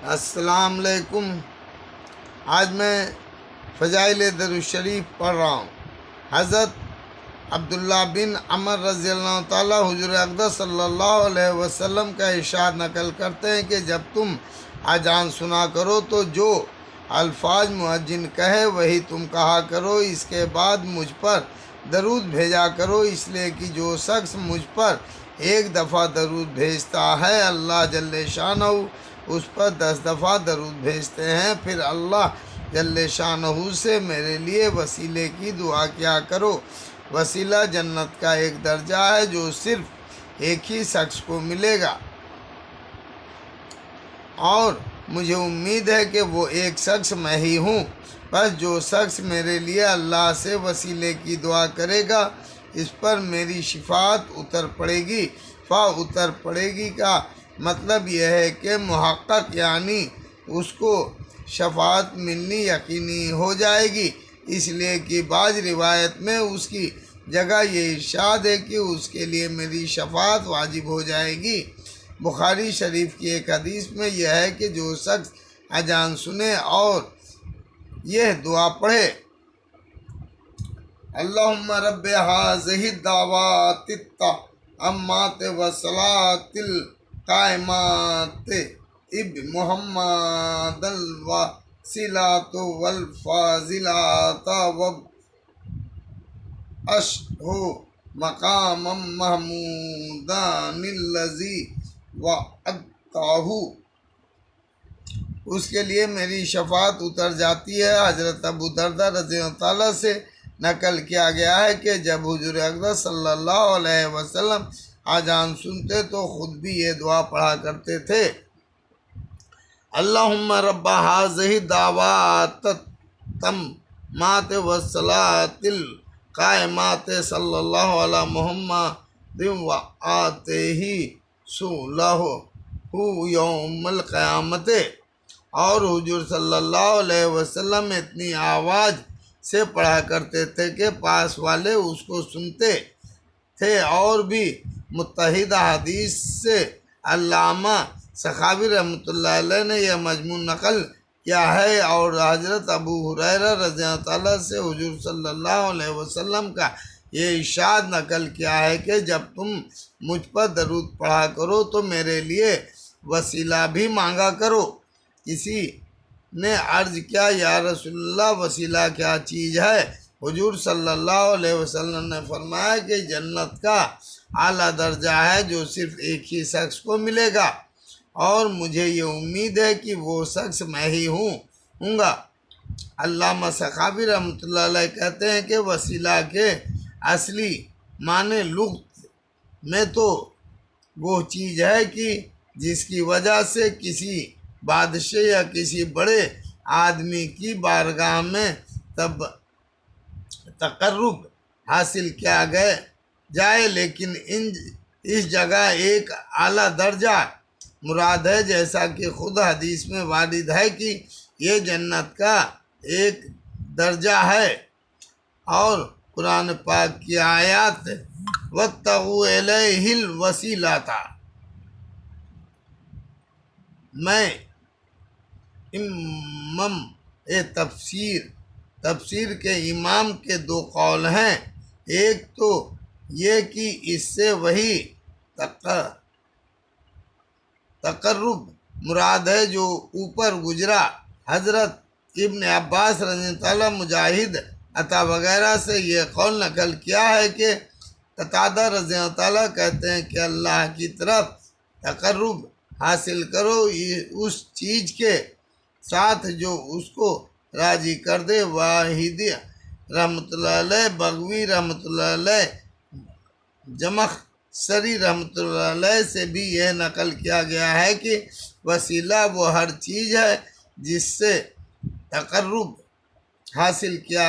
السلام علیکم۔ آج میں فضائل درود شریف پڑھ رہا ہوں۔ حضرت عبداللہ بن عمر رضی اللہ تعالیٰ حضور اقدس صلی اللہ علیہ وسلم کا ارشاد نقل کرتے ہیں کہ جب تم اذان سنا کرو تو جو الفاظ مؤذن کہے وہی تم کہا کرو، اس کے بعد مجھ پر درود بھیجا کرو، اس لیے کہ جو شخص مجھ پر ایک دفعہ درود بھیجتا ہے اللہ جل شانہ اس پر 10 دفعہ درود بھیجتے ہیں۔ پھر اللہ جل شانہ سے میرے لیے وسیلے کی دعا کیا کرو۔ وسیلہ جنت کا ایک درجہ ہے جو صرف ایک ہی شخص کو ملے گا، اور مجھے امید ہے کہ وہ ایک شخص میں ہی ہوں۔ بس جو شخص میرے لیے اللہ سے وسیلے کی دعا کرے گا اس پر میری شفاعت اتر پڑے گی۔ اتر پڑے گی کا مطلب یہ ہے کہ محقق، یعنی اس کو شفاعت ملنی یقینی ہو جائے گی، اس لیے کہ بعض روایت میں اس کی جگہ یہ ارشاد ہے کہ اس کے لیے میری شفاعت واجب ہو جائے گی۔ بخاری شریف کی ایک حدیث میں یہ ہے کہ جو شخص اذان سنے اور یہ دعا پڑھے، اللہم رب ہذہ الدعوات التامات والصلاۃ القائمات اب محمد الوسیلۃ والفضیلۃ وابعثہ مقاما محمودا الذی وعدتہ، اس کے لیے میری شفاعت اتر جاتی ہے۔ حضرت ابو درداء رضی اللہ تعالیٰ سے نقل کیا گیا ہے کہ جب حضور اقدس صلی اللہ علیہ وسلم اذان سنتے تو خود بھی یہ دعا پڑھا کرتے تھے، اللہم رب ہذہ الدعوات التامات والصلاۃ القائمات صلی اللہ علی محمد وآتہ رسولہ یوم القیامت۔ اور حضور صلی اللہ علیہ وسلم اتنی آواز سے پڑھا کرتے تھے کہ پاس والے اس کو سنتے تھے۔ اور بھی متحدہ حدیث سے علامہ سخاوی رحمۃ اللہ علیہ نے یہ مضمون نقل کیا ہے، اور حضرت ابو ہریرہ رضی اللہ تعالیٰ سے حضور صلی اللہ علیہ وسلم کا یہ ارشاد نقل کیا ہے کہ جب تم مجھ پر درود پڑھا کرو تو میرے لیے وسیلہ بھی مانگا کرو۔ کسی نے عرض کیا، یا رسول اللہ وسیلہ کیا چیز ہے؟ حضور صلی اللہ علیہ وسلم نے فرمایا کہ جنت کا اعلیٰ درجہ ہے جو صرف ایک ہی شخص کو ملے گا، اور مجھے یہ امید ہے کہ وہ شخص میں ہی ہوں گا۔ علامہ سخاوی رحمۃ اللہ علیہ کہتے ہیں کہ وسیلہ کے اصلی معنی لغت میں تو وہ چیز ہے کہ جس کی وجہ سے کسی بادشاہ یا کسی بڑے آدمی کی بارگاہ میں تقرب حاصل کیا جائے، لیکن اس جگہ ایک اعلیٰ درجہ مراد ہے، جیسا کہ خود حدیث میں وارد ہے کہ یہ جنت کا ایک درجہ ہے، اور قرآن پاک کی آیات وَابْتَغُوا إِلَيْهِ الْوَسِيلَةَ میں امام تفسیر کے امام کے 2 قول ہیں۔ ایک تو یہ کہ اس سے وہی تقرب مراد ہے جو اوپر گزرا۔ حضرت ابن عباس رضی اللہ عنہ، مجاہد، عطا وغیرہ سے یہ قول نقل کیا ہے کہ قتادہ رضی اللہ عنہ کہتے ہیں کہ اللہ کی طرف تقرب حاصل کرو اس چیز کے ساتھ جو اس کو راضی کر دے۔ واحدی رحمۃ اللہ علیہ، بغوی رحمۃ اللہ علیہ، جمخشری رحمۃ اللہ علیہ سے بھی یہ نقل کیا گیا ہے کہ وسیلہ وہ ہر چیز ہے جس سے تقرب حاصل کیا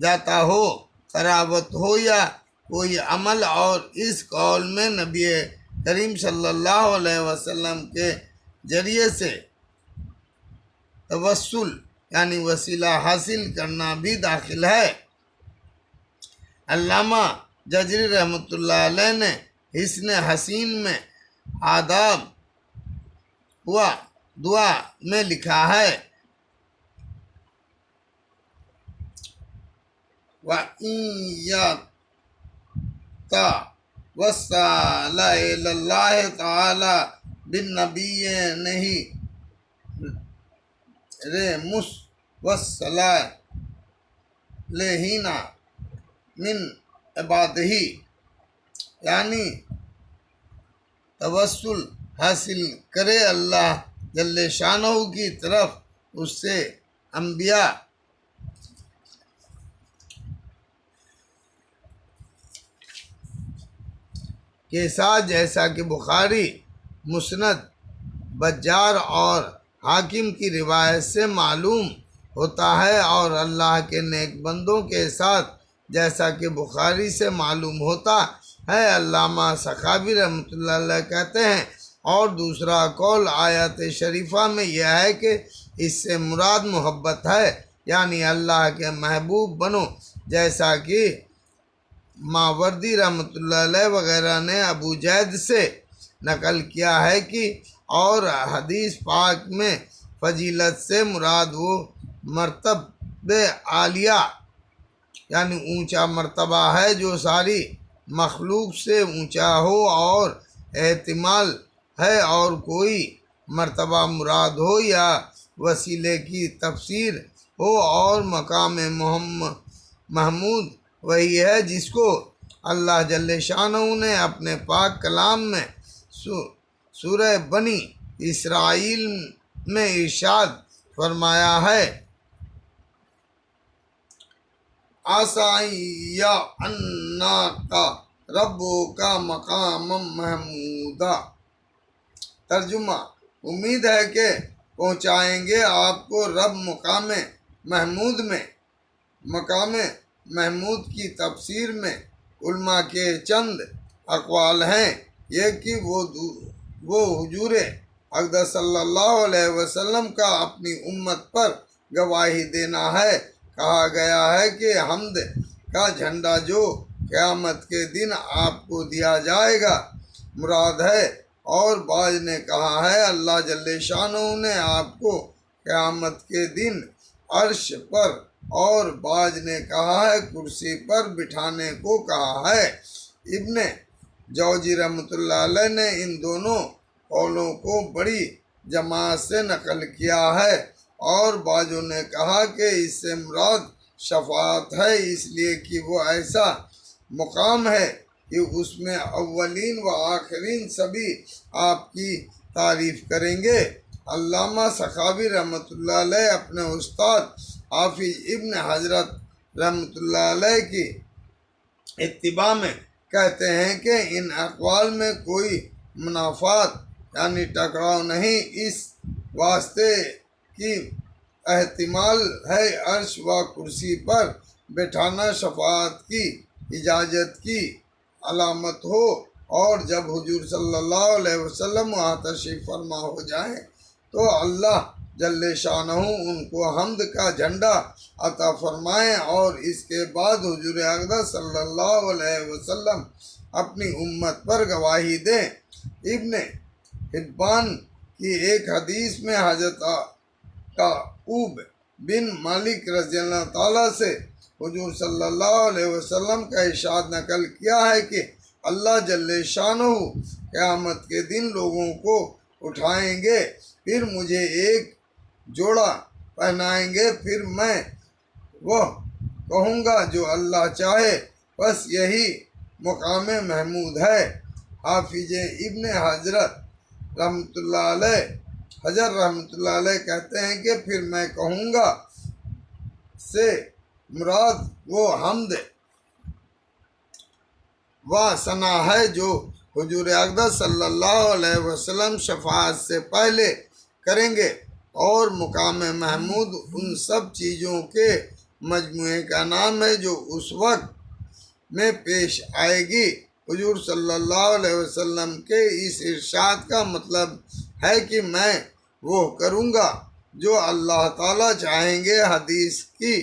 جاتا ہو، قرابت ہو یا کوئی عمل۔ اور اس قول میں نبی کریم صلی اللہ علیہ وسلم کے ذریعے سے توسل یعنی وسیلہ حاصل کرنا بھی داخل ہے۔ علامہ جزری رحمۃ اللہ علیہ نے حسن حسین میں آداب و دعا میں لکھا ہے وَإِن يَتَوَسَّلَ إِلَى اللَّهِ تَعَالَى بِالنَّبِيِّينَ وَالصَّالِحِينَ من عبادہ، یعنی توسل حاصل کرے اللہ جل شانہ کی طرف اس سے انبیاء کے ساتھ، جیسا کہ بخاری، مسند، بجار اور حاکم کی روایت سے معلوم ہوتا ہے، اور اللہ کے نیک بندوں کے ساتھ جیسا کہ بخاری سے معلوم ہوتا ہے۔ علامہ سخاوی رحمۃ اللہ علیہ کہتے ہیں، اور دوسرا قول آیت شریفہ میں یہ ہے کہ اس سے مراد محبت ہے، یعنی اللہ کے محبوب بنو، جیسا کہ ماوردی رحمۃ اللہ علیہ وغیرہ نے ابو جید سے نقل کیا ہے کہ اور حدیث پاک میں فضیلت سے مراد وہ مرتبہ عالیہ، یعنی اونچا مرتبہ ہے جو ساری مخلوق سے اونچا ہو، اور احتمال ہے اور کوئی مرتبہ مراد ہو یا وسیلے کی تفسیر ہو، اور مقام محمود وہی ہے جس کو اللہ جل شانہ نے اپنے پاک کلام میں سورہ بنی اسرائیل میں ارشاد فرمایا ہے، آسائیا انا کا ربو کا مقام محمودہ۔ ترجمہ: امید ہے کہ پہنچائیں گے آپ کو رب مقام محمود میں۔ مقام محمود کی تفسیر میں علماء کے چند اقوال ہیں، یہ کہ وہ حضور اقدس صلی اللہ علیہ وسلم کا اپنی امت پر گواہی دینا ہے۔ کہا گیا ہے کہ حمد کا جھنڈا جو قیامت کے دن آپ کو دیا جائے گا مراد ہے، اور بعض نے کہا ہے اللہ جل شانہ نے آپ کو قیامت کے دن عرش پر، اور بعض نے کہا ہے کرسی پر بٹھانے کو کہا ہے۔ ابن جوزی رحمۃ اللہ علیہ نے ان دونوں قولوں کو بڑی جماعت سے نقل کیا ہے، اور بعضوں نے کہا کہ اس سے مراد شفاعت ہے، اس لیے کہ وہ ایسا مقام ہے کہ اس میں اولین و آخرین سبھی آپ کی تعریف کریں گے۔ علامہ سخاوی رحمۃ اللہ علیہ اپنے استاد حافظ ابن حجر رحمۃ اللہ علیہ کی اتباع میں کہتے ہیں کہ ان اقوال میں کوئی منافات یعنی ٹکراؤ نہیں، اس واسطے کی احتمال ہے عرش و کرسی پر بٹھانا شفاعت کی اجازت کی علامت ہو، اور جب حضور صلی اللہ علیہ وسلم وہاں تشریف فرما ہو جائیں تو اللہ جل شانہ ان کو حمد کا جھنڈا عطا فرمائیں، اور اس کے بعد حضور اقدس صلی اللہ علیہ وسلم اپنی امت پر گواہی دیں۔ ابن حبان کی ایک حدیث میں حضرت کعب بن مالک رضی اللہ تعالیٰ سے حضور صلی اللہ علیہ وسلم کا ارشاد نقل کیا ہے کہ اللہ جل شانہ قیامت کے دن لوگوں کو اٹھائیں گے، پھر مجھے ایک جوڑا پہنائیں گے، پھر میں وہ کہوں گا جو اللہ چاہے، بس یہی مقام محمود ہے۔ حافظ ابن حجر رحمۃ اللہ علیہ کہتے ہیں کہ پھر میں کہوں گا سے مراد وہ حمد و ثنا ہے جو حضور اقدس صلی اللہ علیہ وسلم شفاعت سے پہلے کریں گے، اور مقام محمود ان سب چیزوں کے مجموعے کا نام ہے جو اس وقت میں پیش آئے گی۔ حضور صلی اللہ علیہ وسلم کے اس ارشاد کا مطلب ہے کہ میں وہ کروں گا جو اللہ تعالیٰ چاہیں گے۔ حدیث کی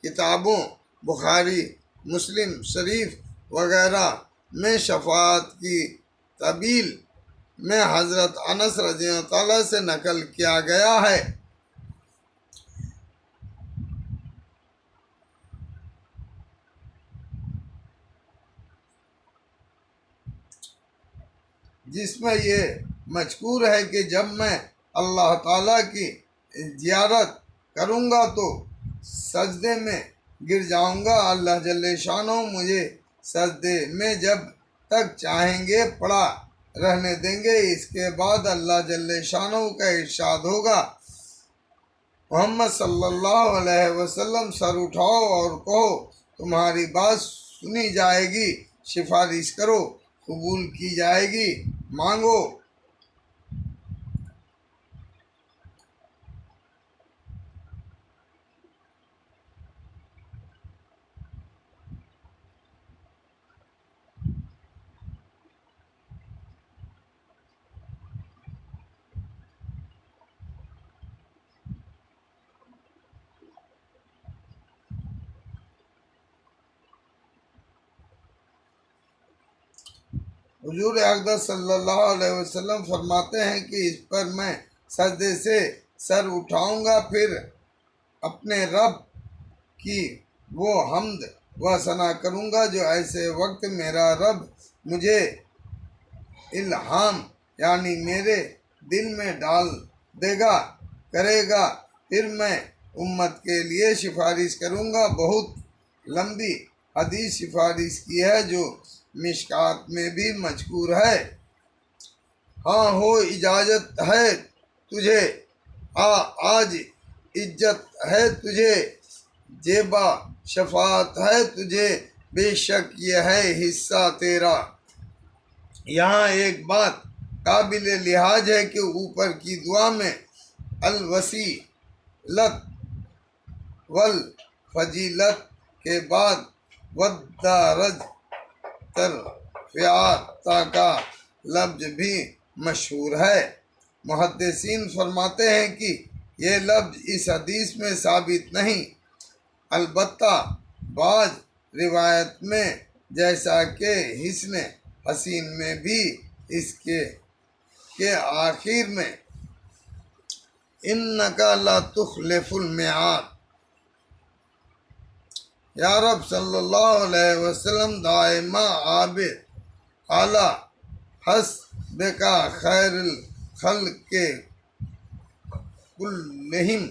کتابوں بخاری، مسلم شریف وغیرہ میں شفاعت کی تعبیر میں حضرت انس رضی اللہ تعالیٰ سے نقل کیا گیا ہے۔ جس میں یہ مذکور ہے کہ جب میں اللہ تعالیٰ کی زیارت کروں گا تو سجدے میں گر جاؤں گا، اللہ جل شانہ مجھے سجدے میں جب تک چاہیں گے پڑا رہنے دیں گے۔ اس کے بعد اللہ جل شانہ کا ارشاد ہوگا، محمد صلی اللہ علیہ وسلم سر اٹھاؤ اور کہو تمہاری بات سنی جائے گی، سفارش کرو قبول کی جائے گی، مانگو۔ حضور اقدس صلی اللہ علیہ وسلم فرماتے ہیں کہ اس پر میں سجدے سے سر اٹھاؤں گا، پھر اپنے رب کی وہ حمد و ثنا کروں گا جو ایسے وقت میرا رب مجھے الہام یعنی میرے دل میں ڈال دے گا کرے گا۔ پھر میں امت کے لیے سفارش کروں گا۔ بہت لمبی حدیث سفارش کی ہے جو مشکات میں بھی مذکور ہے۔ ہاں ہو اجازت ہے تجھے آج عزت ہے تجھے، جیبا شفاعت ہے تجھے، بے شک یہ ہے حصہ تیرا۔ یہاں ایک بات قابل لحاظ ہے کہ اوپر کی دعا میں الوسیلت والفضیلت کے بعد والدرج ترفیعات کا لفظ بھی مشہور ہے۔ محدثین فرماتے ہیں کہ یہ لفظ اس حدیث میں ثابت نہیں، البتہ بعض روایت میں جیسا کہ حسن حسین میں بھی اس کے آخر میں انک لا تخلف الميعاد، یا رب صلی اللہ علیہ وسلم دائمہ عابد اعلی حسبک خیر الخلق کلہم۔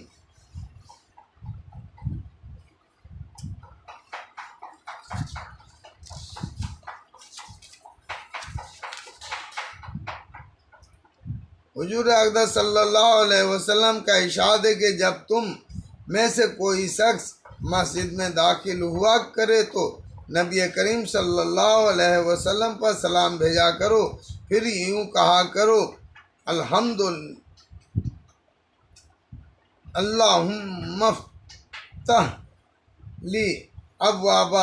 حضور اقدس صلی اللہ علیہ وسلم کا ارشاد ہے کہ جب تم میں سے کوئی شخص مسجد میں داخل ہوا کرے تو نبی کریم صلی اللہ علیہ وسلم پر سلام بھیجا کرو، پھر یوں کہا کرو، الحمد اللہم افتح لی ابواب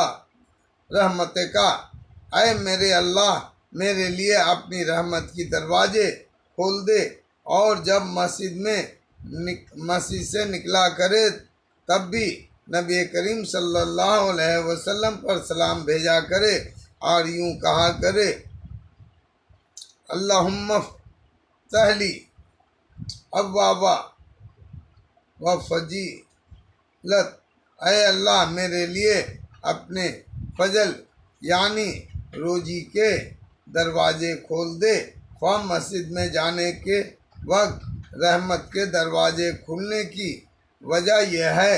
رحمتک، اے میرے اللہ میرے لیے اپنی رحمت کی دروازے کھول دے۔ اور جب مسجد سے نکلا کرے تب بھی نبی کریم صلی اللہ علیہ وسلم پر سلام بھیجا کرے اور یوں کہا کرے، اللہم افتح لی ابواب وفضیلت، اے اللہ میرے لیے اپنے فضل یعنی روزی کے دروازے کھول دے۔ خواہ مسجد میں جانے کے وقت رحمت کے دروازے کھلنے کی وجہ یہ ہے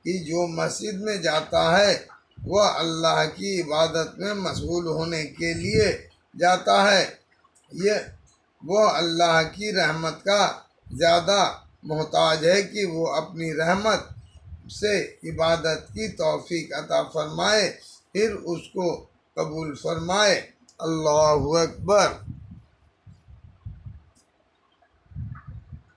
کہ جو مسجد میں جاتا ہے وہ اللہ کی عبادت میں مشغول ہونے کے لیے جاتا ہے، وہ اللہ کی رحمت کا زیادہ محتاج ہے کہ وہ اپنی رحمت سے عبادت کی توفیق عطا فرمائے، پھر اس کو قبول فرمائے۔ اللہ اکبر۔